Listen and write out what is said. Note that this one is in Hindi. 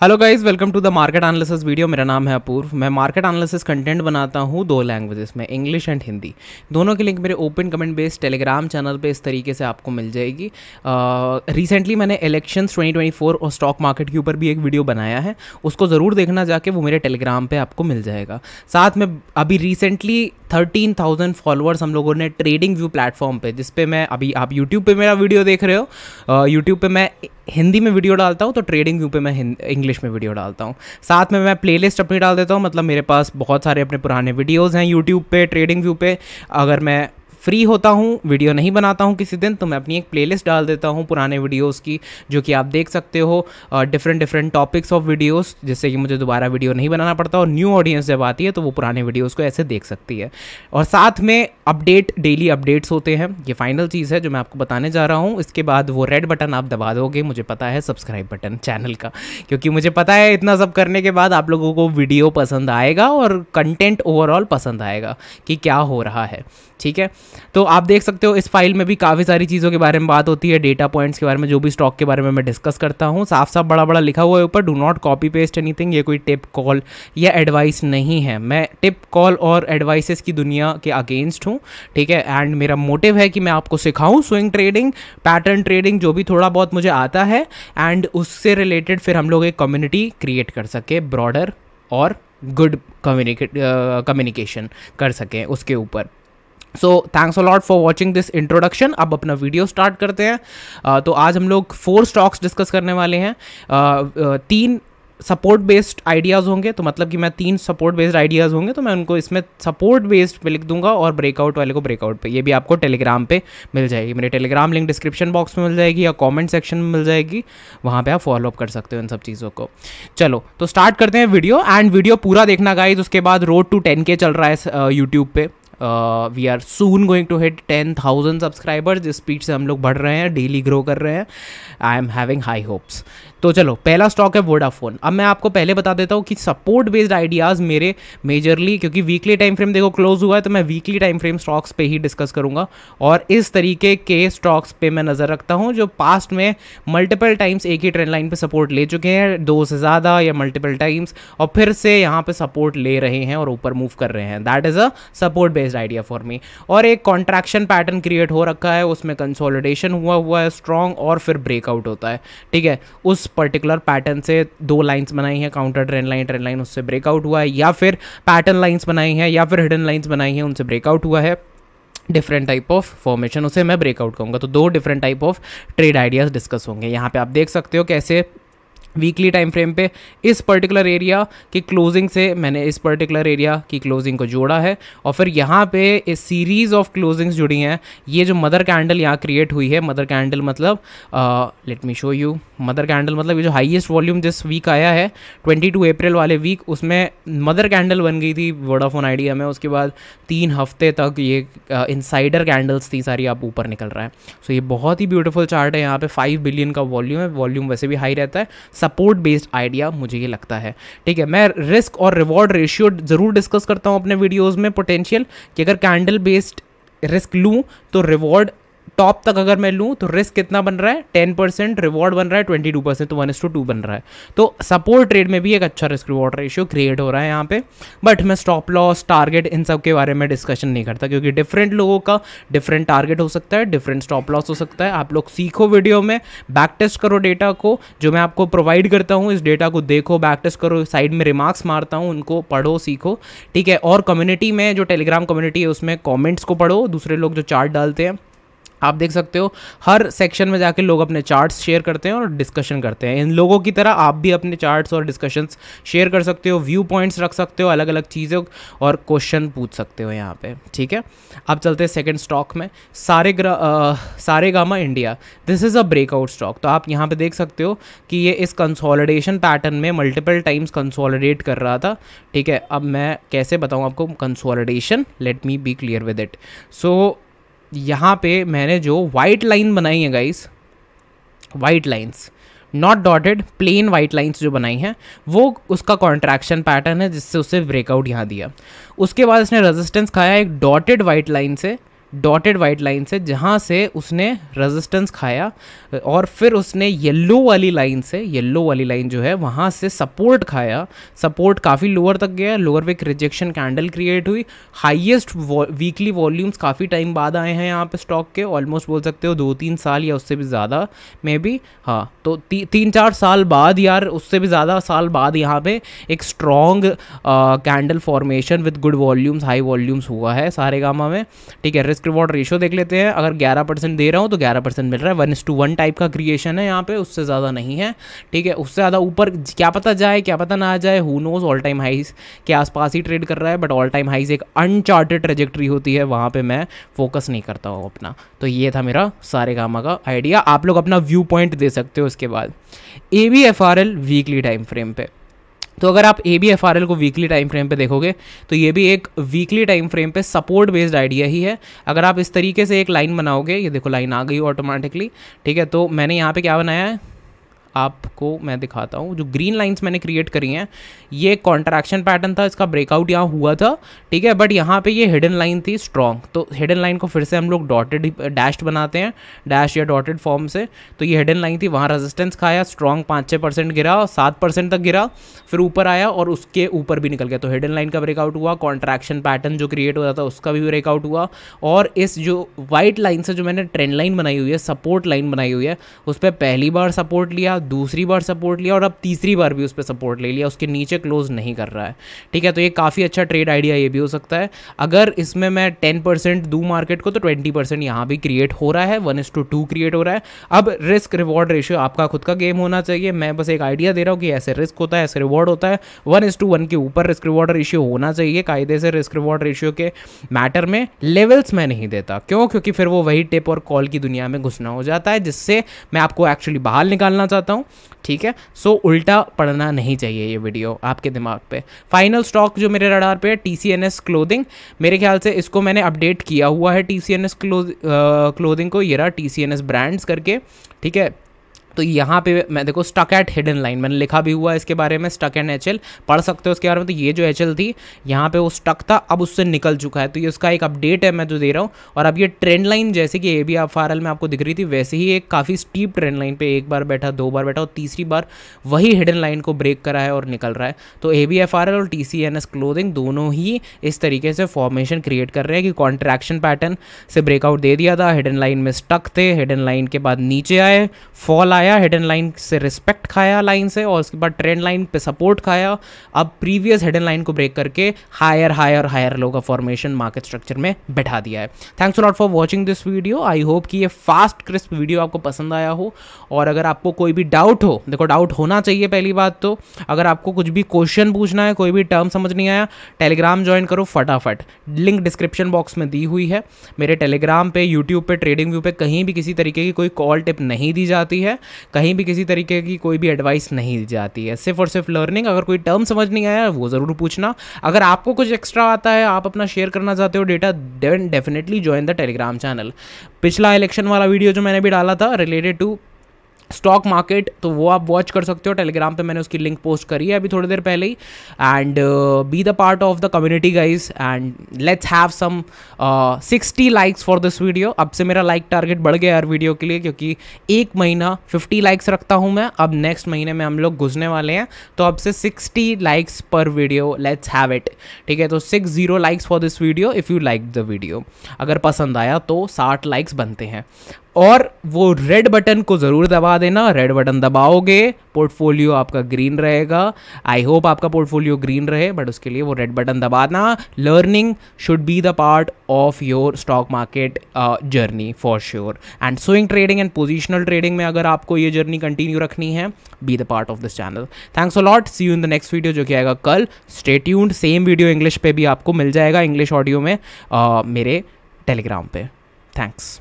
Hello guys, welcome to the market analysis video. मेरा नाम है अपूर्व। मैं मार्केट एनालिसिस कंटेंट बनाता हूँ दो लैंग्वेजेस में, इंग्लिश एंड हिंदी। दोनों की लिंक मेरे open comment based Telegram channel पे इस तरीके से आपको मिल जाएगी। रिसेंटली मैंने इलेक्शंस 2024 और स्टॉक मार्केट के ऊपर भी एक वीडियो बनाया है, उसको ज़रूर देखना जाके, वो मेरे टेलीग्राम पे आपको मिल जाएगा। साथ में अभी रिसेंटली 13,000 फॉलोअर्स हम लोगों ने ट्रेडिंग व्यू प्लेटफॉर्म पे, जिस पे मैं अभी आप यूट्यूब पे मेरा वीडियो देख रहे हो, यूट्यूब पे मैं हिंदी में वीडियो डालता हूँ, तो ट्रेडिंग व्यू पे मैं इंग्लिश में वीडियो डालता हूँ। साथ में मैं प्लेलिस्ट अपनी डाल देता हूँ, मतलब मेरे पास बहुत सारे अपने पुराने वीडियोज़ हैं यूट्यूब पे ट्रेडिंग व्यू पे। अगर मैं फ्री होता हूँ, वीडियो नहीं बनाता हूँ किसी दिन, तो मैं अपनी एक प्लेलिस्ट डाल देता हूँ पुराने वीडियोस की, जो कि आप देख सकते हो डिफरेंट टॉपिक्स ऑफ वीडियोस, जिससे कि मुझे दोबारा वीडियो नहीं बनाना पड़ता। और न्यू ऑडियंस जब आती है तो वो पुराने वीडियोस को ऐसे देख सकती है। और साथ में डेली अपडेट्स होते हैं। ये फाइनल चीज़ है जो मैं आपको बताने जा रहा हूँ। इसके बाद वो रेड बटन आप दबा दोगे, मुझे पता है, सब्सक्राइब बटन चैनल का, क्योंकि मुझे पता है इतना सब करने के बाद आप लोगों को वीडियो पसंद आएगा और कंटेंट ओवरऑल पसंद आएगा कि क्या हो रहा है। ठीक है, तो आप देख सकते हो इस फाइल में भी काफ़ी सारी चीज़ों के बारे में बात होती है, डेटा पॉइंट्स के बारे में, जो भी स्टॉक के बारे में मैं डिस्कस करता हूँ। साफ साफ बड़ा बड़ा लिखा हुआ है ऊपर, do not copy paste anything. ये कोई टिप कॉल या एडवाइस नहीं है। मैं टिप कॉल और एडवाइसेस की दुनिया के अगेंस्ट हूँ, ठीक है। एंड मेरा मोटिव है कि मैं आपको सिखाऊँ स्विंग ट्रेडिंग, पैटर्न ट्रेडिंग, जो भी थोड़ा बहुत मुझे आता है, एंड उससे रिलेटेड फिर हम लोग एक कम्युनिटी क्रिएट कर सके, ब्रॉडर और गुड कम्युनिकेशन कर सकें उसके ऊपर। So thanks a lot for watching this introduction. अब अपना वीडियो स्टार्ट करते हैं। तो आज हम लोग 4 स्टॉक्स डिस्कस करने वाले हैं। 3 सपोर्ट बेस्ड आइडियाज़ होंगे, तो मतलब कि मैं 3 सपोर्ट बेस्ड आइडियाज़ होंगे, तो मैं उनको इसमें सपोर्ट बेस्ड पे लिख दूंगा और ब्रेकआउट वाले को ब्रेकआउट पे। ये भी आपको टेलीग्राम पे मिल जाएगी। मेरे टेलीग्राम लिंक डिस्क्रिप्शन बॉक्स में मिल जाएगी या कमेंट सेक्शन में मिल जाएगी, वहाँ पे आप फॉलो अप कर सकते हो इन सब चीज़ों को। चलो तो स्टार्ट करते हैं वीडियो, एंड वीडियो पूरा देखना गाइज। उसके बाद रोड टू 10K चल रहा है यूट्यूब पे। We are soon going to hit 10,000 subscribers. जिस स्पीड से हम लोग बढ़ रहे हैं, डेली ग्रो कर रहे हैं, I am having high hopes. तो चलो, पहला स्टॉक है वोडाफोन। अब मैं आपको पहले बता देता हूँ कि सपोर्ट बेस्ड आइडियाज़ मेरे मेजरली, क्योंकि वीकली टाइम फ्रेम देखो क्लोज हुआ है, तो मैं वीकली टाइम फ्रेम स्टॉक्स पे ही डिस्कस करूँगा। और इस तरीके के स्टॉक्स पे मैं नज़र रखता हूँ जो पास्ट में मल्टीपल टाइम्स एक ही ट्रेंड लाइन पे सपोर्ट ले चुके हैं, 2 से ज़्यादा या मल्टीपल टाइम्स, और फिर से यहाँ पे सपोर्ट ले रहे हैं और ऊपर मूव कर रहे हैं। That is a support based idea for me. और एक कॉन्ट्रैक्शन पैटर्न क्रिएट हो रखा है, उसमें कंसोलिडेशन हुआ है स्ट्रॉन्ग, और फिर ब्रेकआउट होता है, ठीक है। उस पर्टिकुलर पैटर्न से 2 लाइंस बनाई हैं, काउंटर ट्रेंड लाइन उससे ब्रेकआउट हुआ है, या फिर पैटर्न लाइंस बनाई हैं, या फिर हिडन लाइंस बनाई हैं, उनसे ब्रेकआउट हुआ है। डिफरेंट टाइप ऑफ फॉर्मेशन, उसे मैं ब्रेकआउट कहूँगा। तो 2 different type of trade ideas discuss होंगे। यहाँ पे आप देख सकते हो कैसे वीकली टाइम फ्रेम पे इस पर्टिकुलर एरिया की क्लोजिंग से मैंने इस पर्टिकुलर एरिया की क्लोजिंग को जोड़ा है, और फिर यहाँ पे इस सीरीज़ ऑफ क्लोजिंग्स जुड़ी हैं। ये जो मदर कैंडल यहाँ क्रिएट हुई है, मदर कैंडल मतलब let me show you, mother candle मतलब ये जो हाईएस्ट वॉल्यूम जिस वीक आया है 22 अप्रैल वाले वीक, उसमें मदर कैंडल बन गई थी वोडाफोन आइडिया में। उसके बाद 3 हफ्ते तक ये इनसाइडर कैंडल्स थी सारी, आप ऊपर निकल रहा है। सो ये बहुत ही ब्यूटीफुल चार्ट है। यहाँ पे 5 बिलियन का वॉल्यूम है, वॉल्यूम वैसे भी हाई रहता है। सपोर्ट बेस्ड आइडिया मुझे ये लगता है, ठीक है। मैं रिस्क और रिवॉर्ड रेशियो ज़रूर डिस्कस करता हूँ अपने वीडियोस में, पोटेंशियल, कि अगर कैंडल बेस्ड रिस्क लूँ तो रिवॉर्ड टॉप तक अगर मैं लूँ तो रिस्क कितना बन रहा है, 10%, रिवॉर्ड बन रहा है 22%, तो 1:2 बन रहा है। तो सपोर्ट ट्रेड में भी एक अच्छा रिस्क रिवॉर्ड रेशियो क्रिएट हो रहा है यहाँ पे। बट मैं स्टॉप लॉस, टारगेट, इन सब के बारे में डिस्कशन नहीं करता, क्योंकि डिफरेंट लोगों का डिफरेंट टारगेट हो सकता है, डिफरेंट स्टॉप लॉस हो सकता है। आप लोग सीखो वीडियो में, बैक टेस्ट करो डेटा को, जो मैं आपको प्रोवाइड करता हूँ, इस डेटा को देखो, बैक टेस्ट करो, साइड में रिमार्क्स मारता हूँ, उनको पढ़ो, सीखो, ठीक है। और कम्युनिटी में, जो टेलीग्राम कम्युनिटी है, उसमें कॉमेंट्स को पढ़ो, दूसरे लोग जो चार्ट डालते हैं, आप देख सकते हो हर सेक्शन में जाके लोग अपने चार्ट्स शेयर करते हैं और डिस्कशन करते हैं। इन लोगों की तरह आप भी अपने चार्ट्स और डिस्कशंस शेयर कर सकते हो, व्यू पॉइंट्स रख सकते हो, अलग अलग चीज़ें और क्वेश्चन पूछ सकते हो यहाँ पे, ठीक है। अब चलते हैं सेकंड स्टॉक में, Saregama India. This is a breakout stock. तो आप यहाँ पे देख सकते हो कि ये इस कंसोलिडेशन पैटर्न में मल्टीपल टाइम्स कंसोलिडेट कर रहा था, ठीक है। अब मैं कैसे बताऊँ आपको consolidation, let me be clear with it. So यहाँ पे मैंने जो वाइट लाइन बनाई है guys, white lines, not dotted, plain white lines जो बनाई हैं, वो उसका कॉन्ट्रैक्शन पैटर्न है, जिससे उसे ब्रेकआउट यहाँ दिया। उसके बाद इसने रेजिस्टेंस खाया एक डॉटेड वाइट लाइन से, डॉटेड वाइट लाइन से, जहाँ से उसने रेजिस्टेंस खाया और फिर उसने येलो वाली लाइन से, येलो वाली लाइन जो है वहाँ से सपोर्ट खाया, सपोर्ट काफ़ी लोअर तक गया, लोअर पे एक रिजेक्शन कैंडल क्रिएट हुई, हाईएस्ट वीकली वॉल्यूम्स काफ़ी टाइम बाद आए हैं यहाँ पे स्टॉक के, ऑलमोस्ट बोल सकते हो 2-3 साल या उससे भी ज़्यादा मे बी, हाँ तो 3-4 साल बाद यार, उससे भी ज़्यादा साल बाद यहाँ पे एक strong candle formation with good volumes, high volumes हुआ है सारेगामा में, ठीक है। रिस्क रिवॉर्ड रेशियो देख लेते हैं, अगर 11% दे रहा हूँ तो 11% मिल रहा है, 1:1 टाइप का क्रिएशन है यहाँ पे, उससे ज़्यादा नहीं है, ठीक है। उससे ज़्यादा ऊपर क्या पता जाए, क्या पता ना आ जाए, who knows, all time highs के आसपास ही ट्रेड कर रहा है, बट ऑल टाइम हाइज एक अनचार्टेड ट्रेजेक्ट्री होती है, वहाँ पे मैं फोकस नहीं करता हूँ अपना। तो ये था मेरा सारेगामा का आइडिया, आप लोग अपना व्यू पॉइंट दे सकते हो। उसके बाद ABFRL वीकली टाइम फ्रेम पे, तो अगर आप ABFRL को वीकली टाइम फ्रेम पे देखोगे तो ये भी एक वीकली टाइम फ्रेम पे सपोर्ट बेस्ड आइडिया ही है। अगर आप इस तरीके से एक लाइन बनाओगे, ये देखो लाइन आ गई ऑटोमेटिकली, ठीक है। तो मैंने यहाँ पे क्या बनाया है आपको मैं दिखाता हूँ, जो ग्रीन लाइंस मैंने क्रिएट करी हैं, ये कॉन्ट्रैक्शन पैटर्न था, इसका ब्रेकआउट यहाँ हुआ था, ठीक है, बट यहाँ पे ये हिडन लाइन थी स्ट्रॉन्ग, तो हिडन लाइन को फिर से हम लोग डॉटेड डैश्ड बनाते हैं, डैश या डॉटेड फॉर्म से। तो ये हिडन लाइन थी, वहाँ रेजिस्टेंस खाया, स्ट्रॉन्ग 5-6% गिरा, 7% तक गिरा, फिर ऊपर आया और उसके ऊपर भी निकल गया, तो हिडन लाइन का ब्रेकआउट हुआ, कॉन्ट्रैक्शन पैटर्न जो क्रिएट हो रहा था उसका भी ब्रेकआउट हुआ, और इस जो वाइट लाइन से जो मैंने ट्रेंड लाइन बनाई हुई है, सपोर्ट लाइन बनाई हुई है, उस पर पहली बार सपोर्ट लिया, दूसरी बार सपोर्ट लिया और अब तीसरी बार भी उस पर सपोर्ट ले लिया, उसके नीचे क्लोज नहीं कर रहा है, ठीक है। तो ये काफ़ी अच्छा ट्रेड आइडिया ये भी हो सकता है। अगर इसमें मैं 10% दूँ मार्केट को तो 20% यहाँ भी क्रिएट हो रहा है, 1:2 क्रिएट हो रहा है। अब रिस्क रिवॉर्ड रेशियो आपका खुद का गेम होना चाहिए, मैं बस एक आइडिया दे रहा हूँ कि ऐसे रिस्क होता है, ऐसे रिवॉर्ड होता है, 1:1 के ऊपर रिस्क रिवॉर्ड रेशियो होना चाहिए कायदे से। रिस्क रिवॉर्ड रेशियो के मैटर में लेवल्स मैं नहीं देता, क्यों? क्योंकि फिर वो वही टिप और कॉल की दुनिया में घुसना हो जाता है, जिससे मैं आपको एक्चुअली बाहर निकालना चाहता हूँ, ठीक है। सो उल्टा पढ़ना नहीं चाहिए ये वीडियो आपके दिमाग पे। फाइनल स्टॉक जो मेरे रडार पे है TCNS क्लोथिंग, मेरे ख्याल से इसको मैंने अपडेट किया हुआ है TCNS क्लोथिंग को, ये रहा TCNS ब्रांड्स करके, ठीक है। तो यहाँ पे मैं देखो स्टक एट हिडन लाइन मैंने लिखा भी हुआ है इसके बारे में, स्टक एंड HL पढ़ सकते हो उसके बारे में। तो ये जो HL थी यहाँ पे वो स्टक था, अब उससे निकल चुका है, तो ये उसका एक अपडेट है मैं जो दे रहा हूँ। और अब ये ट्रेंड लाइन जैसे कि ABFRL में आपको दिख रही थी, वैसे ही एक काफ़ी स्टीप ट्रेंड लाइन पे एक बार बैठा, 2 बार बैठा और तीसरी बार वही हिडन लाइन को ब्रेक करा है और निकल रहा है। तो ABFRL और TCNS क्लोथिंग दोनों ही इस तरीके से फॉर्मेशन क्रिएट कर रहे हैं कि कॉन्ट्रैक्शन पैटर्न से ब्रेकआउट दे दिया था, हिडन लाइन में स्टक थे, हिडन लाइन के बाद नीचे आए, फॉल आया, हिडन लाइन से रिस्पेक्ट खाया लाइन से, और उसके बाद ट्रेंड लाइन पे सपोर्ट खाया, अब प्रीवियस हिडन लाइन को ब्रेक करके हायर हायर हायर लो का फॉर्मेशन मार्केट स्ट्रक्चर में बैठा दिया है। Thanks a lot for watching this video. I hope कि ये फास्ट क्रिस्प वीडियो आपको पसंद आया हो, और अगर आपको कोई भी डाउट हो, देखो डाउट होना चाहिए पहली बात तो, अगर आपको कुछ भी क्वेश्चन पूछना है, कोई भी टर्म समझ नहीं आया, टेलीग्राम ज्वाइन करो फटाफट, लिंक डिस्क्रिप्शन बॉक्स में दी हुई है। मेरे टेलीग्राम पे, यूट्यूब पे, ट्रेडिंग व्यू पे कहीं भी किसी तरीके की कोई कॉल टिप नहीं दी जाती है, कहीं भी किसी तरीके की कोई भी एडवाइस नहीं दी जाती है, सिर्फ और सिर्फ लर्निंग। अगर कोई टर्म समझ नहीं आया वो ज़रूर पूछना, अगर आपको कुछ एक्स्ट्रा आता है, आप अपना शेयर करना चाहते हो data, then definitely join the Telegram channel. पिछला इलेक्शन वाला वीडियो जो मैंने भी डाला था रिलेटेड टू स्टॉक मार्केट, तो वो आप वॉच कर सकते हो टेलीग्राम पे, मैंने उसकी लिंक पोस्ट करी है अभी थोड़ी देर पहले ही। And be the part of the community guys, and let's have some 60 likes for this video. अब से मेरा लाइक टारगेट बढ़ गया यार वीडियो के लिए, क्योंकि एक महीना 50 लाइक्स रखता हूँ मैं, अब नेक्स्ट महीने में हम लोग घुसने वाले हैं, तो अब से 60 लाइक्स पर वीडियो, लेट्स हैव इट, ठीक है। तो 60 likes for this video if you like the video. अगर पसंद आया तो 60 लाइक्स बनते हैं, और वो रेड बटन को ज़रूर दबा देना, रेड बटन दबाओगे पोर्टफोलियो आपका ग्रीन रहेगा। आई होप आपका पोर्टफोलियो ग्रीन रहे, बट उसके लिए वो रेड बटन दबाना। Learning should be the part of your stock market journey for sure, and swing trading and positional trading में अगर आपको ये जर्नी कंटिन्यू रखनी है, be the part of this channel. Thanks a lot, see you in the next video जो कि आएगा कल। Stay tuned, same video English पे भी आपको मिल जाएगा, इंग्लिश ऑडियो में मेरे टेलीग्राम पे। थैंक्स।